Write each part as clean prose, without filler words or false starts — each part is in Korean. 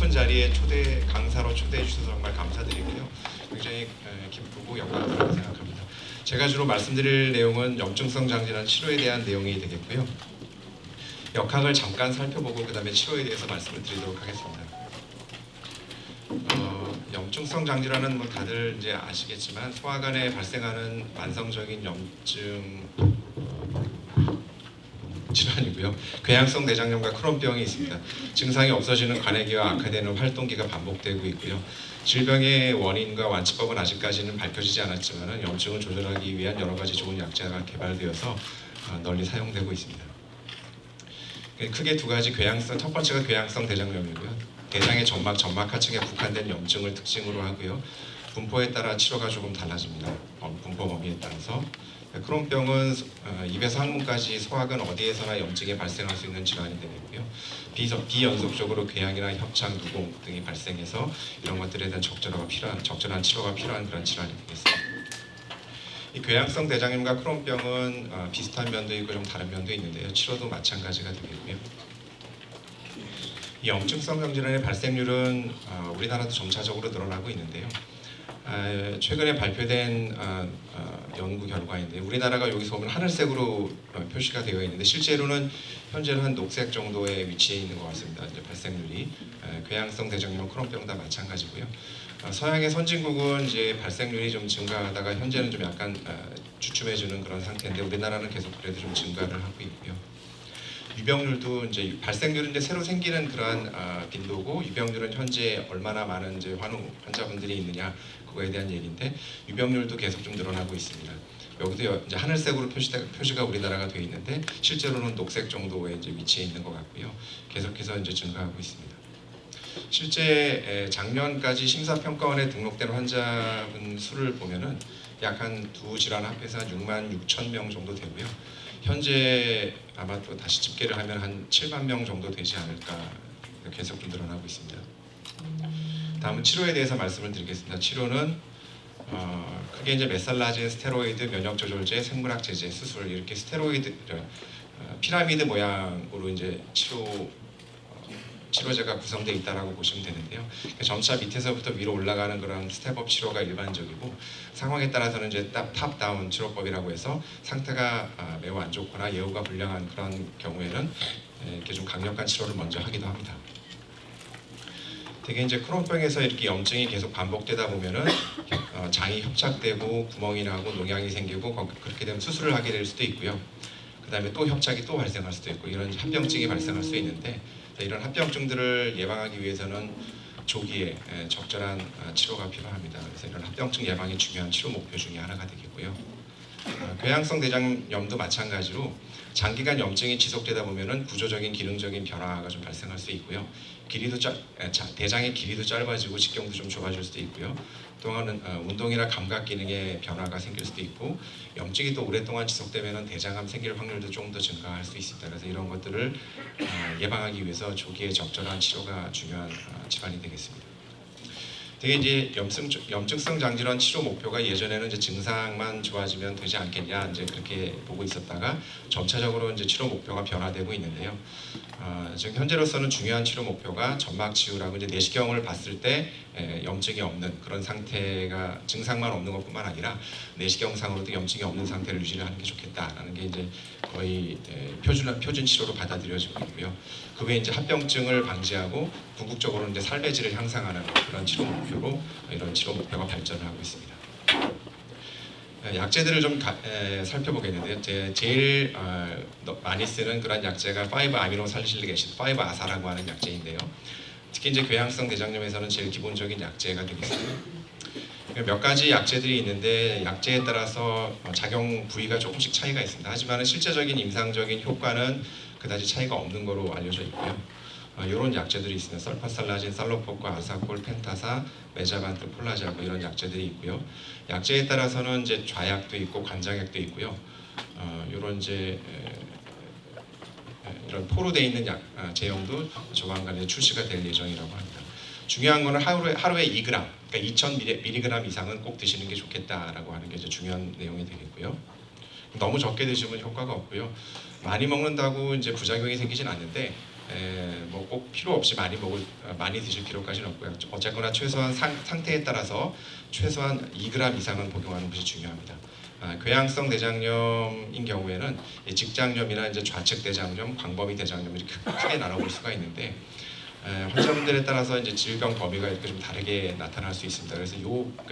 높은 자리에 강사로 초대해 주셔서 정말 감사드리고요. 굉장히 기쁘고 영광스럽게 생각합니다. 제가 주로 말씀드릴 내용은 염증성 장질환 치료에 대한 내용이 되겠고요. 역학을 잠깐 살펴보고 그 다음에 치료에 대해서 말씀을 드리도록 하겠습니다. 염증성 장질환은 뭐 다들 이제 아시겠지만 소화관에 발생하는 만성적인 염증 질환이고요. 궤양성 대장염과 크론병이 있습니다. 증상이 없어지는 관해기와 악화되는 활동기가 반복되고 있고요. 질병의 원인과 완치법은 아직까지는 밝혀지지 않았지만 염증을 조절하기 위한 여러 가지 좋은 약제가 개발되어서 널리 사용되고 있습니다. 크게 두 가지 첫 번째가 궤양성 대장염이고요. 대장의 점막하층에 국한된 염증을 특징으로 하고요. 분포에 따라 치료가 조금 달라집니다. 분포 범위에 따라서. 크론병은 입에서 항문까지 소화관 어디에서나 염증이 발생할 수 있는 질환이 되겠고요. 비연속적으로 궤양이나 협착, 누공 등이 발생해서 이런 것들에 대한 적절한 치료가 필요한 그런 질환이 되겠습니다. 이 궤양성 대장염과 크론병은 비슷한 면도 있고 좀 다른 면도 있는데요. 치료도 마찬가지가 되겠고요. 이 염증성 장질환의 발생률은 우리나라도 점차적으로 늘어나고 있는데요. 최근에 발표된 연구 결과인데 우리나라가 여기서 보면 하늘색으로 표시가 되어 있는데 실제로는 현재는 한 녹색 정도의 위치에 있는 것 같습니다. 이제 발생률이 궤양성 대장염, 크론병 다 마찬가지고요. 서양의 선진국은 이제 발생률이 좀 증가하다가 현재는 좀 약간 주춤해지는 그런 상태인데 우리나라는 계속 그래도 좀 증가를 하고 있고요. 유병률도 이제 발생률은 이제 새로 생기는 그러한 빈도고 유병률은 현재 얼마나 많은 이제 환자분들이 있느냐 그거에 대한 얘기인데 유병률도 계속 좀 늘어나고 있습니다. 여기도 이제 하늘색으로 표시가 우리나라가 되어 있는데 실제로는 녹색 정도의 이제 위치에 있는 것 같고요. 계속해서 이제 증가하고 있습니다. 실제 작년까지 심사평가원에 등록된 환자분 수를 보면은 약 한 두 질환 합해서 한 6만 6천 명 정도 되고요. 현재 아마 또 다시 집계를 하면 한 7만 명 정도 되지 않을까 계속 좀 늘어나고 있습니다. 다음은 치료에 대해서 말씀을 드리겠습니다. 치료는 크게 이제 메살라진, 스테로이드, 면역 조절제, 생물학 제제, 수술 이렇게 스테로이드 피라미드 모양으로 이제 치료제가 구성되어 있다라고 보시면 되는데요. 점차 밑에서부터 위로 올라가는 그런 스텝업 치료가 일반적이고 상황에 따라서는 이제 탑다운 치료법이라고 해서 상태가 매우 안 좋거나 예후가 불량한 그런 경우에는 이렇게 좀 강력한 치료를 먼저 하기도 합니다. 되게 이제 크론병에서 이렇게 염증이 계속 반복되다 보면은 장이 협착되고 구멍이 나고 농양이 생기고 그렇게 되면 수술을 하게 될 수도 있고요. 그 다음에 또 협착이 또 발생할 수도 있고 이런 합병증이 발생할 수 있는데 이런 합병증들을 예방하기 위해서는 조기에 적절한 치료가 필요합니다. 그래서 이런 합병증 예방이 중요한 치료 목표 중에 하나가 되겠고요. 궤양성 대장염도 마찬가지로 장기간 염증이 지속되다 보면은 구조적인 기능적인 변화가 좀 발생할 수 있고요. 대장의 길이도 짧아지고 직경도 좀 좁아질 수도 있고요. 또한은 운동이나 감각 기능에 변화가 생길 수도 있고 염증이 또 오랫동안 지속되면은 대장암 생길 확률도 조금 더 증가할 수 있습니다. 그래서 이런 것들을 예방하기 위해서 조기에 적절한 치료가 중요한 질환이 되겠습니다. 되게 이제 염증성 장질환 치료 목표가 예전에는 이제 증상만 좋아지면 되지 않겠냐 이제 그렇게 보고 있었다가 점차적으로 이제 치료 목표가 변화되고 있는데요. 지금 현재로서는 중요한 치료 목표가 점막 치유라고 이제 내시경을 봤을 때 염증이 없는 그런 상태가 증상만 없는 것뿐만 아니라 내시경상으로도 염증이 없는 상태를 유지하는 게 좋겠다라는 게 이제 거의 표준 치료로 받아들여지고 있고요. 그 외에 이제 합병증을 방지하고 궁극적으로 이제 삶의 질을 향상하는 그런 치료 목표로 이런 치료 목표가 발전을 하고 있습니다. 약제들을 좀 살펴보겠는데요. 제일 많이 쓰는 그런 약제가 5-아미노살리실릭 애시드, 5-아사라고 하는 약제인데요. 특히 이제 궤양성 대장염에서는 제일 기본적인 약제가 되겠습니다. 몇 가지 약제들이 있는데 약제에 따라서 작용 부위가 조금씩 차이가 있습니다. 하지만 실제적인 임상적인 효과는 그다지 차이가 없는 거로 알려져 있고요. 이런 약제들이 있습니다. 설파살라진, 살로포크, 아사콜, 펜타사, 메자반트, 폴라자고 이런 약제들이 있고요. 약제에 따라서는 이제 좌약도 있고 관장약도 있고요. 이런 이제 이런 포로 돼 있는 제형도 조만간에 출시가 될 예정이라고 합니다. 중요한 거는 하루에 2g, 그러니까 2000mg 이상은 꼭 드시는 게 좋겠다라고 하는 게 이제 중요한 내용이 되겠고요. 너무 적게 드시면 효과가 없고요. 많이 먹는다고 이제 부작용이 생기진 않는데 뭐 꼭 필요 없이 많이 드실 필요까지는 없고요. 어쨌거나 최소한 상태에 따라서 최소한 2g 이상은 복용하는 것이 중요합니다. 궤양성 대장염인 경우에는 직장염이나 이제 좌측 대장염, 광범위 대장염 이렇게 크게 나눠볼 수가 있는데 환자분들에 따라서 이제 질병 범위가 이렇게 좀 다르게 나타날 수 있습니다. 그래서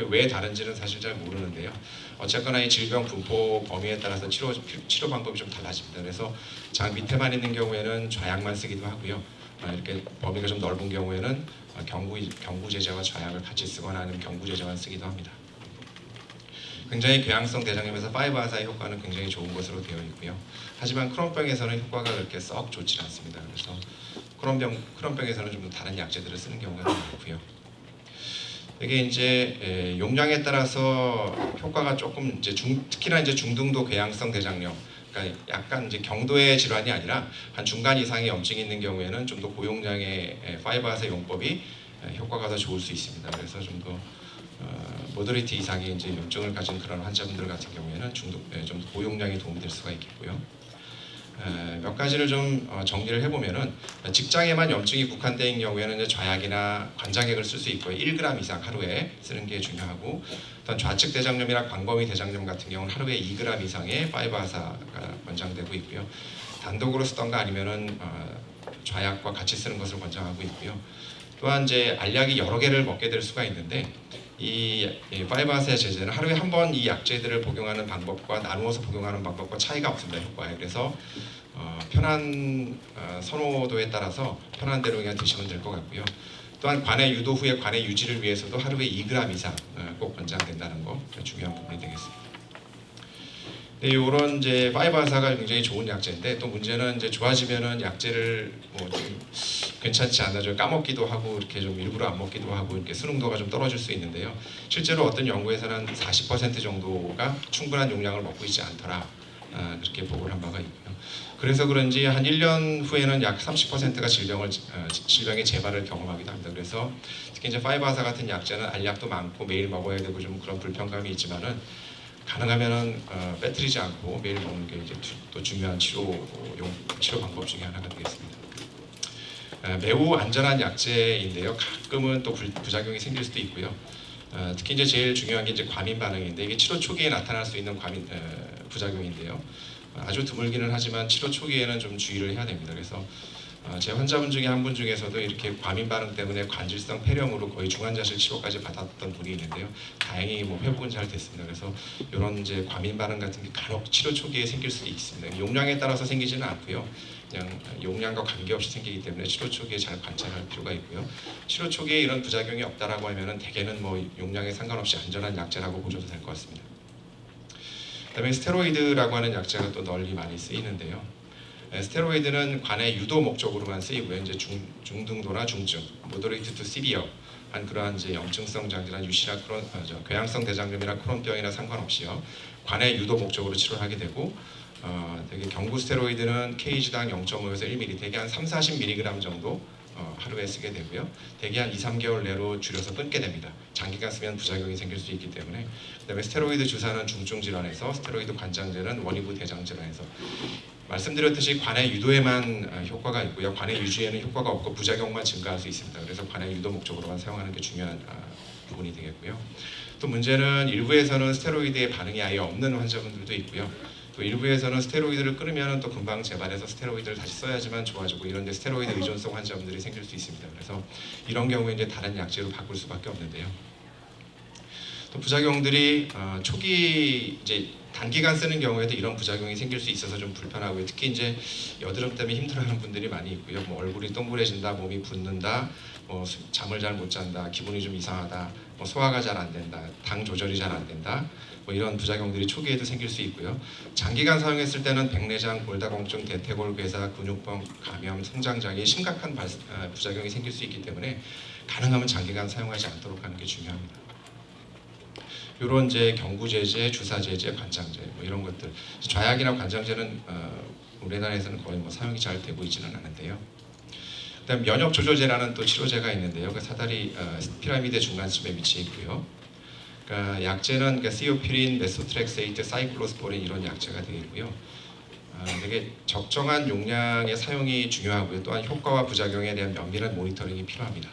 왜 다른지는 사실 잘 모르는데요. 어쨌거나 이 질병 분포 범위에 따라서 치료 방법이 좀 달라집니다. 그래서 장 밑에만 있는 경우에는 좌약만 쓰기도 하고요. 이렇게 범위가 좀 넓은 경우에는 경구제제와 좌약을 같이 쓰거나 아니면 경구제제만 쓰기도 합니다. 굉장히 궤양성 대장염에서 5-ASA의 효과는 굉장히 좋은 것으로 되어 있고요. 하지만 크론병에서는 효과가 그렇게 썩 좋지 않습니다. 그래서 크론병에서는 좀 다른 약제들을 쓰는 경우가 많고요. 이게 이제 용량에 따라서 효과가 조금 이제 특히나 이제 중등도 궤양성 대장염, 그러니까 약간 이제 경도의 질환이 아니라 한 중간 이상의 염증이 있는 경우에는 좀 더 고용량의 5-ASA 용법이 효과가 더 좋을 수 있습니다. 그래서 좀 더 모더리티 이상의 이제 염증을 가진 그런 환자분들 같은 경우에는 좀 고용량이 도움이 될 수가 있겠고요. 몇 가지를 좀 정리를 해보면은 직장에만 염증이 국한되어 있는 경우에는 이제 좌약이나 관장약을 쓸 수 있고요. 1g 이상 하루에 쓰는 게 중요하고, 또한 좌측 대장염이나 광범위 대장염 같은 경우는 하루에 2g 이상의 5-ASA가 권장되고 있고요. 단독으로 쓰던가 아니면은 좌약과 같이 쓰는 것을 권장하고 있고요. 또한 이제 알약이 여러 개를 먹게 될 수가 있는데 이 5-ASA 제제는 하루에 한 번 이 약제들을 복용하는 방법과 나누어서 복용하는 방법과 차이가 없습니다. 효과에. 그래서 편한 선호도에 따라서 편한 대로 그냥 드시면 될 것 같고요. 또한 관해 유도 후에 관해 유지를 위해서도 하루에 2g 이상 꼭 권장된다는 거 중요한 부분이 되겠습니다. 네, 이런 이제 5-ASA가 굉장히 좋은 약제인데 또 문제는 이제 좋아지면은 약제를 뭐 좀 괜찮지 않나 좀 까먹기도 하고 이렇게 좀 일부러 안 먹기도 하고 이렇게 수능도가 좀 떨어질 수 있는데요. 실제로 어떤 연구에서는 40% 정도가 충분한 용량을 먹고 있지 않더라 그렇게 보고를 한 바가 있고요. 그래서 그런지 한 1년 후에는 약 30%가 질병의 재발을 경험하기도 합니다. 그래서 특히 이제 5-ASA 같은 약제는 알약도 많고 매일 먹어야 되고 좀 그런 불편감이 있지만은 가능하면은 빼뜨리지 않고 매일 먹는 게 이제 또 중요한 치료 방법 중에 하나가 되겠습니다. 매우 안전한 약제인데요. 가끔은 또 부작용이 생길 수도 있고요. 특히 이제 제일 중요한 게 이제 과민 반응인데 이게 치료 초기에 나타날 수 있는 부작용인데요. 아주 드물기는 하지만 치료 초기에는 좀 주의를 해야 됩니다. 그래서 제 환자분 중에 한 분 중에서도 이렇게 과민 반응 때문에 관질성 폐렴으로 거의 중환자실 치료까지 받았던 분이 있는데요. 다행히 뭐 회복은 잘 됐습니다. 그래서 이런 이제 과민 반응 같은 게 간혹 치료 초기에 생길 수도 있습니다. 용량에 따라서 생기지는 않고요. 그냥 용량과 관계없이 생기기 때문에 치료 초기에 잘 관찰할 필요가 있고요. 치료 초기에 이런 부작용이 없다라고 하면은 대개는 뭐 용량에 상관없이 안전한 약제라고 보셔도 될 것 같습니다. 그다음에 스테로이드라고 하는 약제가 또 널리 많이 쓰이는데요. 스테로이드는 관해 유도 목적으로만 쓰이고요. 이제 중등도나 중증, moderate to severe 한 그러한 이제 염증성 장질환 유시나 궤양성 대장염이나 크론병이나 상관없이요. 관해 유도 목적으로 치료를 하게 되고 되게 경구 스테로이드는 kg당 0.5에서 1ml, 대개 한 30-40mg 정도 하루에 쓰게 되고요. 대개 한 2-3개월 내로 줄여서 끊게 됩니다. 장기간 쓰면 부작용이 생길 수 있기 때문에. 그다음에 스테로이드 주사는 중증 질환에서, 스테로이드 관장제는 원위부 대장 질환에서. 말씀드렸듯이 관해 유도에만 효과가 있고요. 관해 유지에는 효과가 없고 부작용만 증가할 수 있습니다. 그래서 관해 유도 목적으로만 사용하는 게 중요한 부분이 되겠고요. 또 문제는 일부에서는 스테로이드에 반응이 아예 없는 환자분들도 있고요. 또 일부에서는 스테로이드를 끊으면 또 금방 재발해서 스테로이드를 다시 써야지만 좋아지고 이런데 스테로이드 의존성 환자분들이 생길 수 있습니다. 그래서 이런 경우에 이제 다른 약제로 바꿀 수밖에 없는데요. 또 부작용들이 초기 이제 단기간 쓰는 경우에도 이런 부작용이 생길 수 있어서 좀 불편하고요. 특히 이제 여드름 때문에 힘들어하는 분들이 많이 있고요. 뭐 얼굴이 동그래진다, 몸이 붓는다, 뭐 잠을 잘 못 잔다, 기분이 좀 이상하다, 뭐 소화가 잘 안 된다, 당 조절이 잘 안 된다, 뭐 이런 부작용들이 초기에도 생길 수 있고요. 장기간 사용했을 때는 백내장, 골다공증, 대퇴골 괴사, 근육병, 감염, 성장장애 심각한 부작용이 생길 수 있기 때문에 가능하면 장기간 사용하지 않도록 하는 게 중요합니다. 이런 이제 경구제제, 주사제제, 관장제 뭐 이런 것들 좌약이나 관장제는 우리나라에서는 거의 뭐 사용이 잘 되고 있지는 않은데요. 그다음 면역 조절제라는 또 치료제가 있는데요. 그 사다리 피라미드 중간쯤에 위치해 있고요. 그러니까 약제는 시오피린, 메소트렉세이트, 사이클로스포린 이런 약제가 되겠고요. 되게 적정한 용량의 사용이 중요하고요. 또한 효과와 부작용에 대한 면밀한 모니터링이 필요합니다.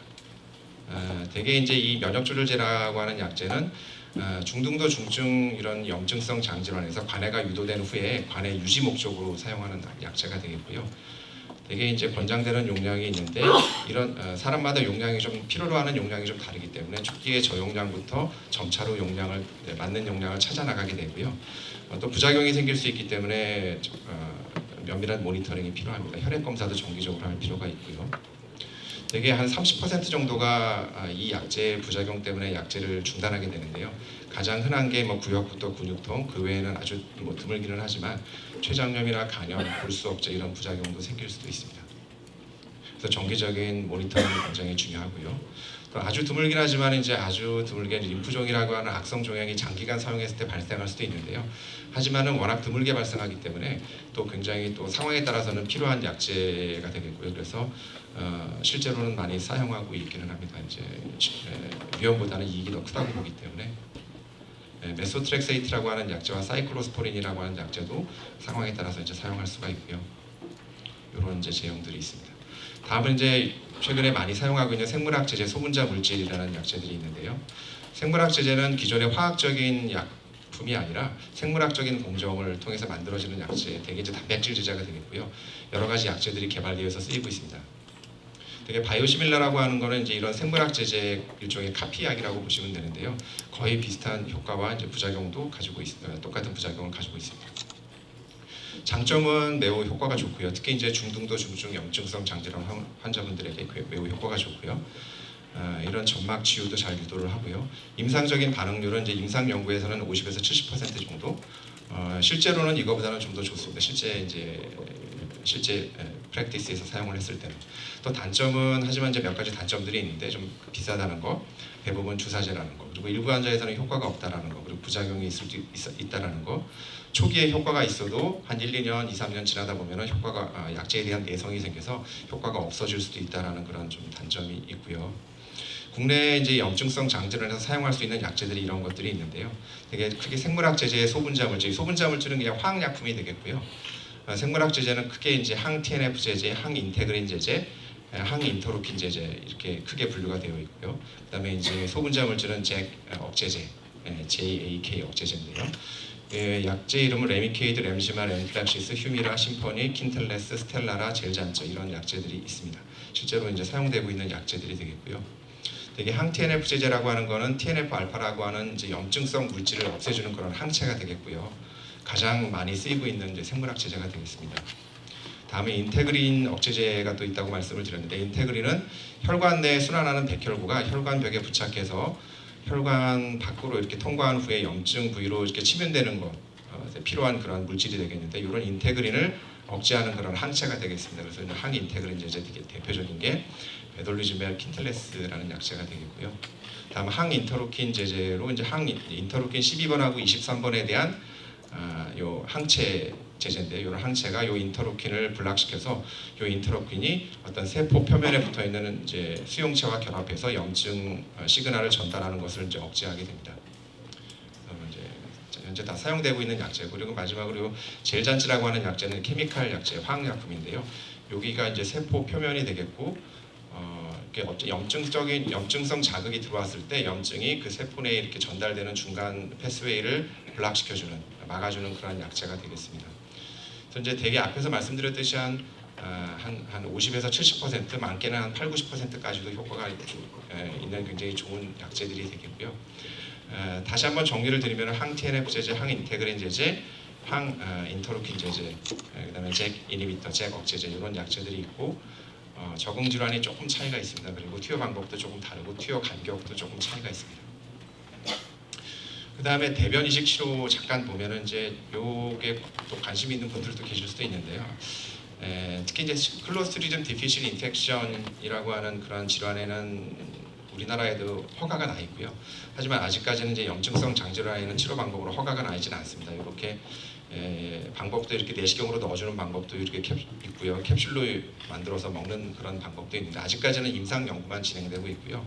대개 이제 이 면역조절제라고 하는 약제는 중등도 중증 이런 염증성 장질환에서 관해가 유도된 후에 관해 유지 목적으로 사용하는 약제가 되겠고요. 대개 이제 권장되는 용량이 있는데 이런 사람마다 용량이 좀 필요로 하는 용량이 좀 다르기 때문에 초기에 저용량부터 점차로 용량을 맞는 용량을 찾아 나가게 되고요. 또 부작용이 생길 수 있기 때문에 면밀한 모니터링이 필요합니다. 혈액 검사도 정기적으로 할 필요가 있고요. 대개 한 30% 정도가 이 약제의 부작용 때문에 약제를 중단하게 되는데요. 가장 흔한 게 뭐 구역부터 근육통, 그 외에는 아주 뭐 드물기는 하지만 췌장염이나 간염, 골수 억제 이런 부작용도 생길 수도 있습니다. 그래서 정기적인 모니터링이 굉장히 중요하고요. 또 아주 드물긴 하지만 이제 아주 드물게 림프종이라고 하는 악성 종양이 장기간 사용했을 때 발생할 수도 있는데요. 하지만은 워낙 드물게 발생하기 때문에 또 굉장히 또 상황에 따라서는 필요한 약제가 되겠고요. 그래서 실제로는 많이 사용하고 있기는 합니다. 이제 위험보다는 이익이 더 크다고 보기 때문에 메소트렉세이트라고 하는 약제와 사이클로스포린이라고 하는 약제도 상황에 따라서 이제 사용할 수가 있고요. 이런 이제 제형들이 있습니다. 다음은 이제 최근에 많이 사용하고 있는 생물학 제제 소분자 물질이라는 약제들이 있는데요. 생물학 제제는 기존의 화학적인 약품이 아니라 생물학적인 공정을 통해서 만들어지는 약제, 대개 이제 단백질 제제가 되겠고요. 여러 가지 약제들이 개발되어서 쓰이고 있습니다. 되게 바이오시밀러라고 하는 거는 이제 이런 생물학 제제 일종의 카피약이라고 보시면 되는데요. 거의 비슷한 효과와 이제 부작용도 가지고 똑같은 부작용을 가지고 있습니다. 장점은 매우 효과가 좋고요. 특히 이제 중등도 중증 염증성 장질환 환자분들에게 매우 효과가 좋고요. 이런 점막 치유도 잘 유도를 하고요. 임상적인 반응률은 이제 임상 연구에서는 50에서 70% 정도. 실제로는 이거보다는 좀 더 좋습니다. 실제 프랙티스에서 사용을 했을 때는. 또 단점은 하지만 이제 몇 가지 단점들이 있는데 좀 비싸다는 거, 대부분 주사제라는 거, 그리고 일부 환자에서는 효과가 없다라는 거, 그리고 부작용이 있을 수 있다라는 거. 초기에 효과가 있어도 한 1, 2년, 2, 3년 지나다 보면은 효과가 약제에 대한 내성이 생겨서 효과가 없어질 수도 있다라는 그런 좀 단점이 있고요. 국내에 이제 염증성 장질환에서 사용할 수 있는 약제들이 이런 것들이 있는데요. 되게 크게 생물학 제제의 소분자 물질, 소분자 물질은 그냥 화학약품이 되겠고요. 생물학 제제는 크게 이제 항 TNF 제제, 항 인테그린 제제, 항 인터루킨 제제 이렇게 크게 분류가 되어 있고요. 그다음에 이제 소분자 물질은 잭 억제제, JAK 억제제인데요. 약제 이름은 레미케이드, 램시마, 램플렉시스, 휴미라, 심포니, 킨텔레스, 스텔라라, 젤잔처 이런 약제들이 있습니다. 실제로 이제 사용되고 있는 약제들이 되겠고요. 되게 항 TNF 제제라고 하는 거는 TNF 알파라고 하는 이제 염증성 물질을 없애주는 그런 항체가 되겠고요. 가장 많이 쓰이고 있는 이제 생물학 제제가 되겠습니다. 다음에 인테그린 억제제가 또 있다고 말씀을 드렸는데, 인테그린은 혈관 내 순환하는 백혈구가 혈관벽에 부착해서 혈관 밖으로 이렇게 통과한 후에 염증 부위로 이렇게 치면되는 것 필요한 그런 물질이 되겠는데, 이런 인테그린을 억제하는 그런 항체가 되겠습니다. 그래서 항인테그린 제제 대표적인 게 베돌리즈맵 킨텔레스라는 약제가 되겠고요. 다음 항인터루킨 제제로 이제 항인터루킨 12번하고 23번에 대한 요 항체 제제인데, 이런 항체가 요 인터루킨을 블락시켜서 요 인터루킨이 어떤 세포 표면에 붙어 있는 이제 수용체와 결합해서 염증 시그널을 전달하는 것을 이제 억제하게 됩니다. 현재 다 사용되고 있는 약제. 그리고 마지막으로 젤잔치라고 하는 약제는 케미칼 약제, 화학약품인데요. 여기가 이제 세포 표면이 되겠고, 염증성 자극이 들어왔을 때 염증이 그 세포 내에 이렇게 전달되는 중간 패스웨이를 블락시켜주는, 막아주는 그런 약제가 되겠습니다. 그래서 이제 대개 앞에서 말씀드렸듯이 한 50에서 70%, 많게는 한 8, 90%까지도 효과가 있는 굉장히 좋은 약제들이 되겠고요. 다시 한번 정리를 드리면 항 TNF 제제, 항 인테그린 제제, 항 인터루킨 제제, 그다음에 잭 이니비터, 잭 억제제 이런 약제들이 있고, 적응 질환이 조금 차이가 있습니다. 그리고 투여 방법도 조금 다르고 투여 간격도 조금 차이가 있습니다. 그다음에 대변 이식 치료 잠깐 보면은 이제 요게 또 관심 있는 분들도 계실 수도 있는데요. 특히 이제 클로스트리즘 디피실 인펙션이라고 하는 그런 질환에는 우리나라에도 허가가 나 있고요. 하지만 아직까지는 이제 염증성 장질환에는 치료 방법으로 허가가 나 있지는 않습니다. 이렇게 방법도 이렇게 내시경으로 넣어주는 방법도 이렇게 있고요. 캡슐로 만들어서 먹는 그런 방법도 있는데, 아직까지는 임상 연구만 진행되고 있고요.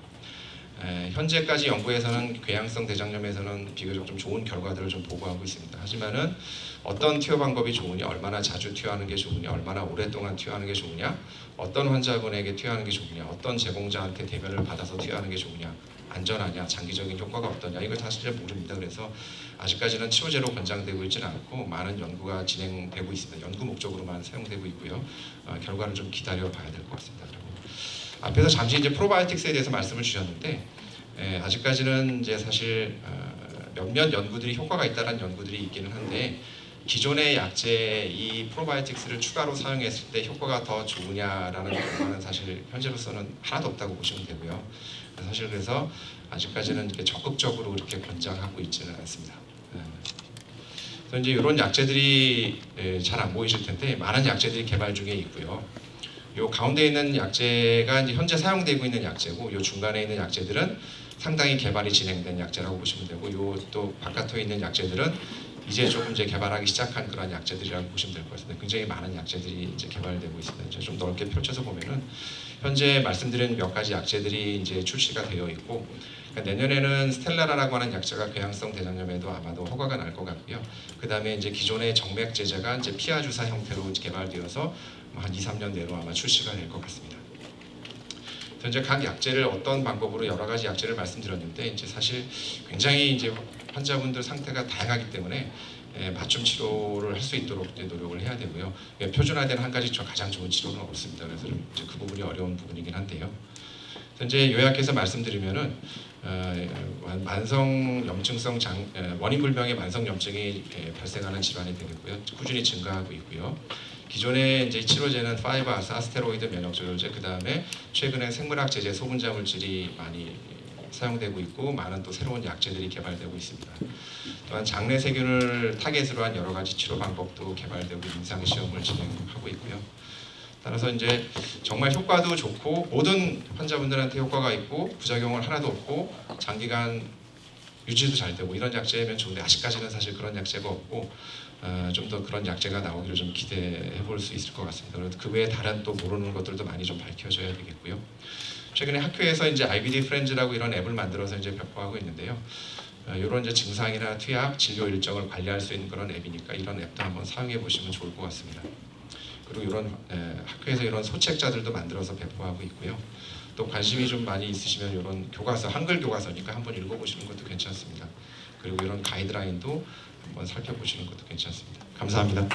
현재까지 연구에서는 궤양성 대장염에서는 비교적 좀 좋은 결과들을 좀 보고하고 있습니다. 하지만은 어떤 투여 방법이 좋으냐, 얼마나 자주 투여하는 게 좋으냐, 얼마나 오랫동안 투여하는 게 좋으냐, 어떤 환자분에게 투여하는 게 좋으냐, 어떤 제공자한테 대면을 받아서 투여하는 게 좋으냐, 안전하냐, 장기적인 효과가 어떠냐, 이걸 사실 잘 모릅니다. 그래서 아직까지는 치료제로 권장되고 있지는 않고 많은 연구가 진행되고 있습니다. 연구 목적으로만 사용되고 있고요. 결과를 좀 기다려 봐야 될 것 같습니다. 그리고 앞에서 잠시 이제 프로바이오틱스에 대해서 말씀을 주셨는데 아직까지는 이제 사실 몇몇 연구들이 효과가 있다는 연구들이 있기는 한데 기존의 약제 이 프로바이오틱스를 추가로 사용했을 때 효과가 더 좋으냐라는 결과는 사실 현재로서는 하나도 없다고 보시면 되고요. 사실 그래서 아직까지는 이렇게 적극적으로 이렇게 권장하고 있지는 않습니다. 그래서 이제 이런 약제들이 잘 안 보이실 텐데 많은 약제들이 개발 중에 있고요. 요 가운데 있는 약제가 이제 현재 사용되고 있는 약제고, 요 중간에 있는 약제들은 상당히 개발이 진행된 약제라고 보시면 되고, 요 또 바깥에 있는 약제들은 이제 조금 이제 개발하기 시작한 그런 약제들이라고 보시면 될 것 같습니다. 굉장히 많은 약제들이 이제 개발되고 있습니다. 이제 좀 넓게 펼쳐서 보면은 현재 말씀드린 몇 가지 약제들이 이제 출시가 되어 있고, 그러니까 내년에는 스텔라라라고 하는 약제가 궤양성 대장염에도 아마도 허가가 날 것 같고요. 그 다음에 이제 기존의 정맥 제제가 이제 피하 주사 형태로 개발되어서 한 2, 3년 내로 아마 출시가 될 것 같습니다. 현재 각 약제를 어떤 방법으로 여러 가지 약제를 말씀드렸는데 이제 사실 굉장히 이제 환자분들 상태가 다양하기 때문에 맞춤 치료를 할 수 있도록 노력을 해야 되고요. 표준화된 한 가지 가장 좋은 치료는 없습니다. 그래서 이제 그 부분이 어려운 부분이긴 한데요. 현재 요약해서 말씀드리면은 만성 염증성 원인 불명의 만성 염증이 발생하는 질환이 되겠고요. 꾸준히 증가하고 있고요. 기존에 이제 치료제는 5-아사, 스테로이드 면역 조절제, 그 다음에 최근에 생물학 제제 소분자 물질이 많이 사용되고 있고 많은 또 새로운 약제들이 개발되고 있습니다. 또한 장내 세균을 타겟으로 한 여러 가지 치료 방법도 개발되고 임상 시험을 진행하고 있고요. 따라서 이제 정말 효과도 좋고 모든 환자분들한테 효과가 있고 부작용은 하나도 없고 장기간 유지도 잘 되고 이런 약제면 좋은데 아직까지는 사실 그런 약제가 없고 좀 더 그런 약제가 나오기를 좀 기대해 볼 수 있을 것 같습니다. 그래서 그 외에 다른 또 모르는 것들도 많이 좀 밝혀져야 되겠고요. 최근에 학교에서 이제 IBD 프렌즈라고 이런 앱을 만들어서 이제 배포하고 있는데요. 이런 이제 증상이나 투약, 진료 일정을 관리할 수 있는 그런 앱이니까 이런 앱도 한번 사용해 보시면 좋을 것 같습니다. 그리고 이런 학교에서 이런 소책자들도 만들어서 배포하고 있고요. 또 관심이 좀 많이 있으시면 이런 교과서, 한글 교과서니까 한번 읽어보시는 것도 괜찮습니다. 그리고 이런 가이드라인도 한번 살펴보시는 것도 괜찮습니다. 감사합니다.